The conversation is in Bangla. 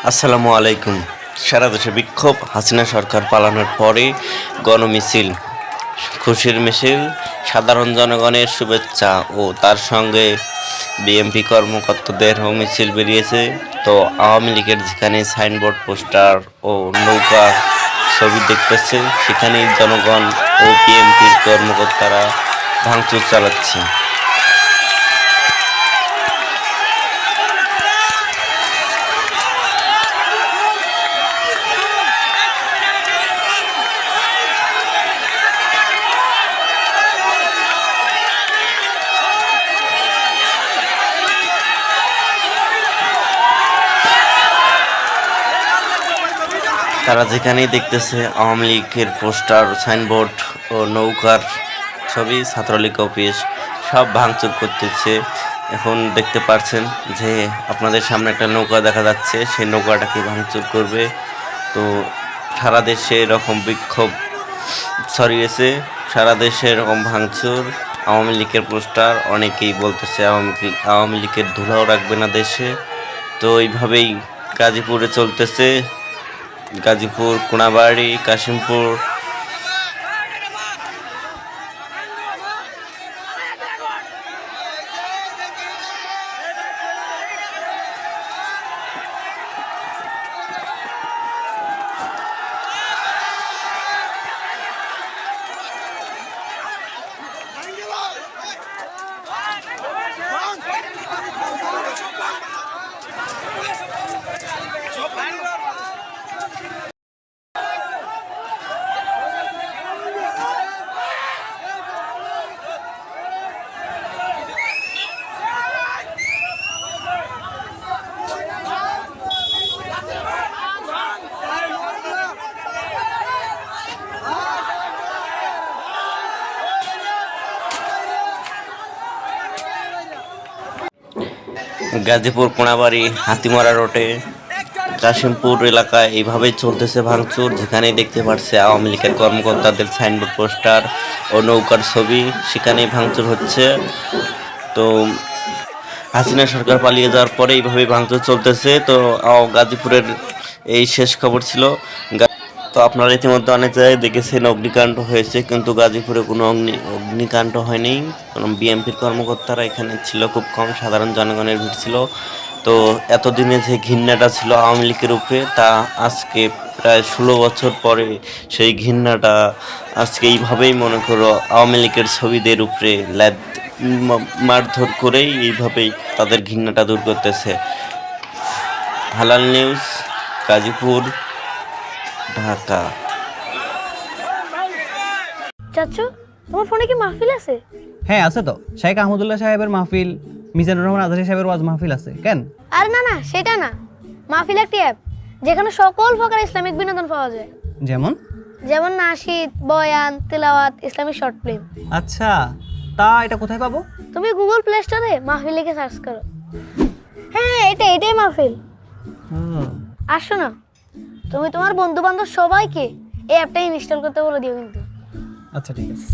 আসসালামু আলাইকুম। সারা দেশে বিক্ষোভ, হাসিনা সরকার পালানোর পরে গণমিছিল, খুশির মিছিল, সাধারণ জনগণের শুভেচ্ছা ও তার সঙ্গে বিএনপি কর্মকর্তাদেরও মিছিল বেরিয়েছে। তো আওয়ামী লীগের যেখানে সাইনবোর্ড, পোস্টার ও নৌকা ছবি দেখতেছে, সেখানেই জনগণ ও বিএনপির কর্মকর্তারা ভাঙচুর চালাচ্ছে। তারা যেখানেই দেখতেছে আওয়ামী লীগের পোস্টার, সাইনবোর্ড ও নৌকার ছবি, ছাত্রলীগ অফিস সব ভাঙচুর করতেছে। এখন দেখতে পাচ্ছেন যে আপনাদের সামনে একটা নৌকা দেখা যাচ্ছে, সেই নৌকাটাকে ভাঙচুর করবে। তো সারা দেশে এরকম বিক্ষোভ ছড়িয়েছে, সারা দেশে এরকম ভাঙচুর। আওয়ামী লীগের পোস্টার, অনেকেই বলতেছে আওয়ামী লীগের ধুলাও রাখবে না দেশে। তো এইভাবেই গাজীপুরে চলতেছে, গাজীপুর, কোনাবাড়ি, কাশিমপুর। গাজীপুর, কোনাবাড়ি, হাতিমারা রোডে, কাশিমপুর এলাকায় এইভাবেই চলতেছে ভাঙচুর। যেখানেই দেখতে পাচ্ছে আওয়ামী লীগের কর্মকর্তাদের সাইনবোর্ড, পোস্টার ও নৌকার ছবি, সেখানেই ভাঙচুর হচ্ছে। তো হাসিনা সরকার পালিয়ে যাওয়ার পরে এইভাবেই ভাঙচুর চলতেছে। তো গাজীপুরের এই শেষ খবর ছিল। তো আপনারা ইতিমধ্যে অনেক জায়গায় দেখেছেন অগ্নিকাণ্ড হয়েছে, কিন্তু গাজীপুরে কোনো অগ্নিকাণ্ড হয়নি। কারণ বিএনপির কর্মকর্তারা এখানে ছিল খুব কম, সাধারণ জনগণের ভিড় ছিল। তো এতদিনে যে ঘৃণাটা ছিল আওয়ামী লীগের উপরে, তা আজকে প্রায় 16 বছর পরে সেই ঘৃণাটা আজকে এইভাবেই, মনে করো, আওয়ামী লীগের ছবিদের উপরে মারধর করেই এইভাবেই তাদের ঘৃণাটা দূর করতেছে। হালাল নিউজ, গাজীপুর, ঢাকা। চাচু, তোমার ফোনে কি মাহফিল আছে? হ্যাঁ আছে তো, শেখ আহমদুল্লাহ সাহেবের মাহফিল, মিজানুর রহমান আজহারি সাহেবের ওয়াজ মাহফিল আছে। কেন? আর না না, সেটা না। মাহফিল একটি অ্যাপ যেখানে সকল প্রকার ইসলামিক বিনোদন পাওয়া যায়। যেমন? যেমন নাশিদ, বয়ান, তিলাওয়াত, ইসলামিক শর্ট ফিল্ম। আচ্ছা, তা এটা কোথায় পাবো? তুমি গুগল প্লে স্টোরে মাহফিল লিখে সার্চ করো। হ্যাঁ, এটাই মাহফিল। আর শোনো, তুমি তোমার বন্ধু বান্ধব সবাইকে এই অ্যাপটা ইনস্টল করতে বলে দিও কিন্তু। আচ্ছা ঠিক আছে।